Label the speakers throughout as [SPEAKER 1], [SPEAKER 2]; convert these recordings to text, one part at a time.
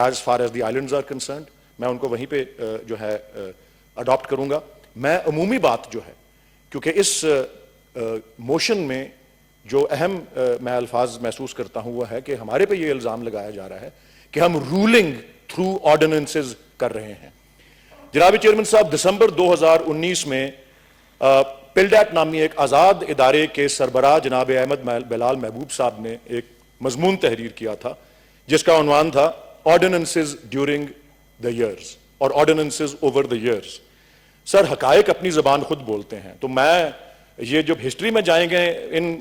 [SPEAKER 1] as far as the islands are concerned, میں ان کو وہیں پہ جو ہے اڈاپٹ کروں گا. میں عمومی بات جو ہے, کیونکہ اس موشن میں جو اہم میں الفاظ محسوس کرتا ہوں وہ ہے کہ ہمارے پہ یہ الزام لگایا جا رہا ہے کہ ہم رولنگ تھرو آرڈیننسز کر رہے ہیں. جناب چیئرمین صاحب, دسمبر 2019 میں پلڈیٹ نامی ایک آزاد ادارے کے سربراہ جناب احمد بلال محبوب صاحب نے ایک مضمون تحریر کیا تھا جس کا عنوان تھا آرڈیننسز ڈیورنگ دا ایئرز اور آرڈیننسز اوور دا ایئرز. سر, حقائق اپنی زبان خود بولتے ہیں, تو میں یہ جو ہسٹری میں جائیں گے ان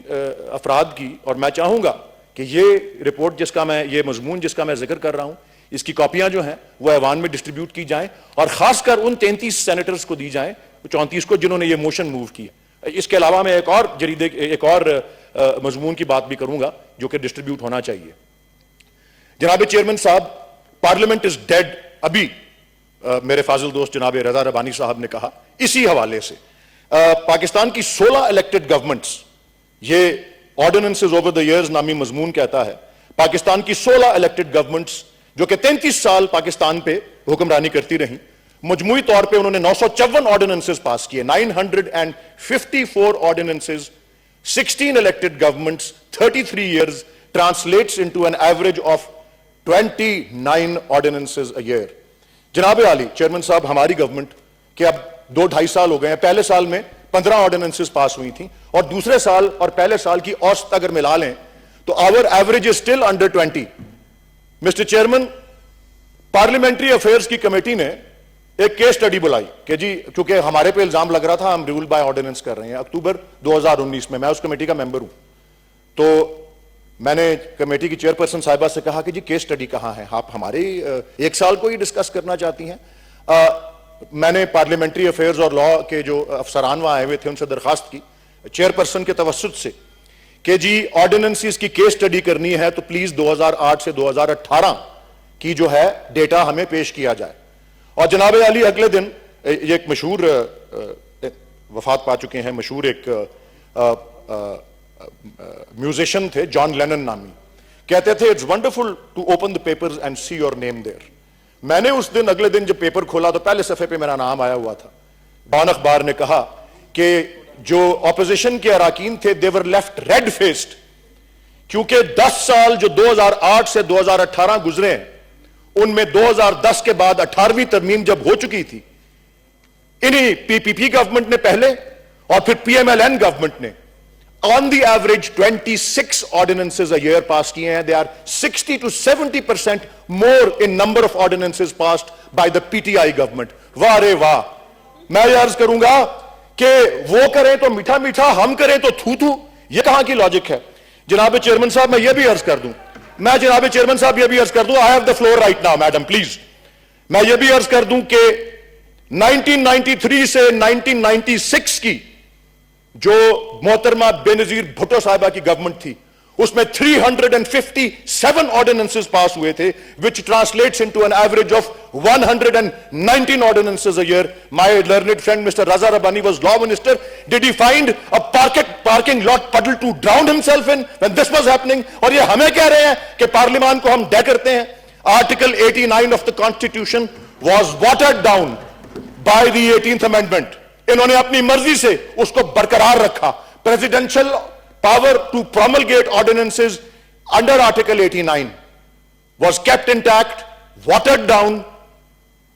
[SPEAKER 1] افراد کی, اور میں چاہوں گا کہ یہ رپورٹ جس کا میں, یہ مضمون جس کا میں ذکر کر رہا ہوں, اس کی کاپیاں جو ہیں وہ ایوان میں ڈسٹریبیوٹ کی جائیں, اور خاص کر ان 33 سینیٹرز کو دی جائیں, 34 کو, جنہوں نے یہ موشن موو کیا. اس کے علاوہ میں ایک اور مضمون کی بات بھی کروں گا جو کہ ڈسٹریبیوٹ ہونا چاہیے. جناب چیئرمین صاحب, پارلیمنٹ از ڈیڈ, ابھی میرے فاضل دوست جناب رضا ربانی صاحب نے کہا. اسی حوالے سے پاکستان کی 16 الیکٹڈ گورنمنٹس, یہ آرڈیننسز اوور دا ایئرز نامی مضمون کہتا ہے, پاکستان کی 16 الیکٹڈ گورنمنٹس جو کہ 33 سال پاکستان پہ حکمرانی کرتی رہیں, مجموعی طور پہ انہوں نے 954 آرڈیننسز پاس کیے, 954 ordinances, 16 elected governments, 33 years, translates into an average of 29 ordinances a year. جناب عالی چیئرمین صاحب, ہماری گورنمنٹ کے اب 2-2.5 سال ہو گئے ہیں, پہلے سال میں 15 آرڈیننسز پاس ہوئی تھیں, اور دوسرے سال اور پہلے سال کی اوسط اگر ملا لیں تو our average is still under 20. Mister chairman, parliamentary affairs کی کمیٹی نے ایک کیس سٹڈی بلائی کہ جی چونکہ ہمارے پہ الزام لگ رہا تھا ہم رول بائی آرڈیننس کر رہے ہیں. اکتوبر 2019 میں اس کمیٹی کا ممبر ہوں, تو میں نے کمیٹی کی چیئرپرسن صاحبہ سے کہا کہ جی کیس سٹڈی کہاں ہے, آپ ہمارے 1 سال کو ہی ڈسکس کرنا چاہتی ہیں. میں نے پارلیمنٹری افیئرز اور لا کے جو افسران وہاں آئے ہوئے تھے ان سے درخواست کی چیئرپرسن کے توسط سے کہ جی آرڈیننسز کی کیس سٹڈی کرنی ہے تو پلیز 2008 سے 2018 کی جو ہے ڈیٹا ہمیں پیش کیا جائے. اور جناب علی اگلے دن یہ ایک مشہور وفات پا چکے ہیں, مشہور ایک میوزیشین تھے جان لینن نامی, کہتے تھے it's wonderful to open the papers and see your name there. میں نے اس دن اگلے دن جب پیپر کھولا تو پہلے صفحے پہ میرا نام آیا ہوا تھا. ڈان اخبار نے کہا کہ جو اپوزیشن کے اراکین تھے they were left red faced, کیونکہ 10 سال جو 2008 سے 2018 گزرے ہیں ان میں 2010 کے بعد 18ویں ترمیم جب ہو چکی تھی, انہی PPP گورنمنٹ نے پہلے اور پھر PMLN گورنمنٹ نے on the average 26 ordinances a year pass kiye hain. They are 60 to 70% more in number of ordinances passed by the PTI government. واہ رے واہ. میں یہ عرض کروں گا کہ وہ کریں تو میٹھا میٹھا, ہم کریں تو تھو تھو, یہ کہاں کی لاجک ہے. جناب چیئرمین صاحب میں یہ بھی عرض کر دوں, I have the floor right now, madam, please. میں یہ بھی عرض کر دوں کہ 1993 سے 1996 کی جو محترمہ بے نظیر بھٹو صاحبہ کی گورنمنٹ تھی اس میں 357 آرڈیننسز پاس ہوئے تھے, which translates into an average of 119 ordinances a year. My learned friend Mr. Raza Rabbani was law minister. Did he find a parking lot puddle to drown himself in when this was happening? اور یہ ہمیں کہہ رہے ہیں کہ پارلیمان کو ہم ڈے کرتے ہیں. Article 89 of the Constitution was watered down by the 18th Amendment. انہوں نے اپنی مرضی سے اس کو برقرار رکھا. Presidential power to promulgate ordinances under Article 89 was kept intact, watered down.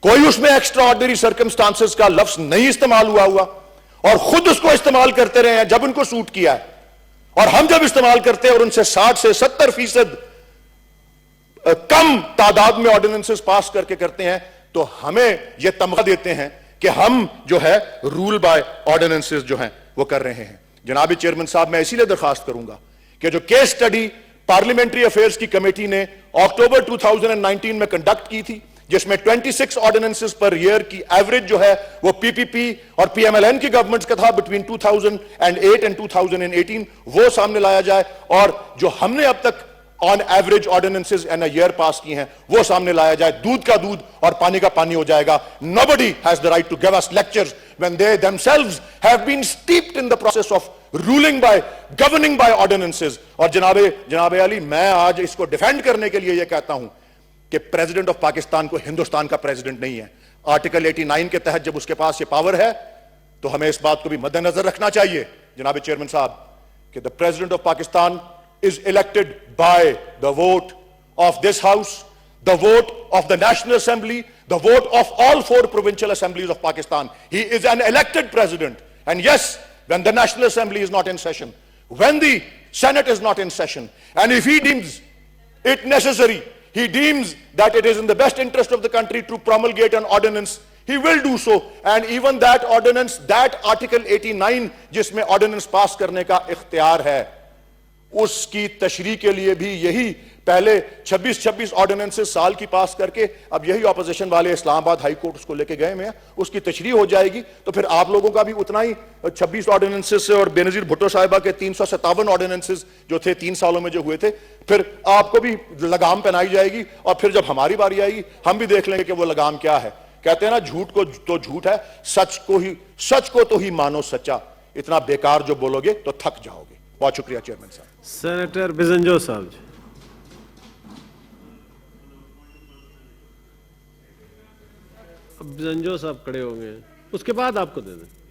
[SPEAKER 1] کوئی اس میں extraordinary circumstances کا لفظ نہیں استعمال ہوا اور خود اس کو استعمال کرتے رہے ہیں جب ان کو سوٹ کیا ہے. اور ہم جب استعمال کرتے ہیں اور ان سے 60 سے 70% کم تعداد میں آرڈیننسز پاس کر کے کرتے ہیں تو ہمیں یہ تمغہ دیتے ہیں کہ ہم جو ہے رول بائی آرڈیننسز جو ہیں وہ کر رہے ہیں. جناب چیئرمین صاحب, میں اسی لیے درخواست کروں گا کہ جو کیس سٹڈی پارلیمنٹری افیئرز کی کمیٹی نے اکتوبر 2019 میں کنڈکٹ کی تھی جس میں 26 آرڈیننسز پر ایئر کی ایوریج جو ہے وہ PPP اور PMLN کی گورنمنٹس کا تھا بٹوین 2008 and 2018, وہ سامنے لایا جائے, اور جو ہم نے اب تک on average ordinances in a year pass کی ہیں وہ سامنے لایا جائے. دودھ کا دودھ اور پانی کا پانی ہو جائے گا. Nobody has the right to give us lectures when they themselves have been steeped in the process of ruling by, governing by ordinances. اور جناب علی, میں آج اس کو ڈیفینڈ کرنے کے لیے یہ کہتا ہوں کہ پریزیڈنٹ آف پاکستان کو ہندوستان کا پریزیڈنٹ نہیں ہے. آرٹیکل 89 کے تحت جب اس کے پاس یہ پاور ہے تو ہمیں اس بات کو بھی مد نظر رکھنا چاہیے جناب چیئرمین صاحب کہ the president of Pakistan is elected by the vote of this house, the vote of the National Assembly, the vote of all 4 provincial assemblies of Pakistan. He is an elected president. And yes, when the National Assembly is not in session, when the Senate is not in session, and if he deems it necessary, he deems that it is in the best interest of the country to promulgate an ordinance, he will do so. And even that ordinance, that article 89 جس میں ordinance pass کرنے کا اختیار ہے, اس کی تشریح کے لیے بھی یہی پہلے 26 آرڈیننسز سال کی پاس کر کے اب یہی اپوزیشن والے اسلام آباد ہائی کورٹ اس کو لے کے گئے میں ہیں, اس کی تشریح ہو جائے گی تو پھر آپ لوگوں کا بھی اتنا ہی 26 آرڈیننسز سے اور بے نظیر بھٹو صاحبہ کے 357 آرڈیننسز جو تھے 3 سالوں میں جو ہوئے تھے, پھر آپ کو بھی لگام پہنائی جائے گی. اور پھر جب ہماری باری آئے گی ہم بھی دیکھ لیں گے کہ وہ لگام کیا ہے. کہتے ہیں نا جھوٹ کو تو جھوٹ ہے, سچ کو تو ہی مانو سچا, اتنا بیکار جو بولو گے تو تھک جاؤ گے. بہت شکریہ چیئرمین صاحب.
[SPEAKER 2] سینیٹر بزنجو صاحب جی. اب بزنجو صاحب کھڑے ہوں گے, اس کے بعد آپ کو دے دیں.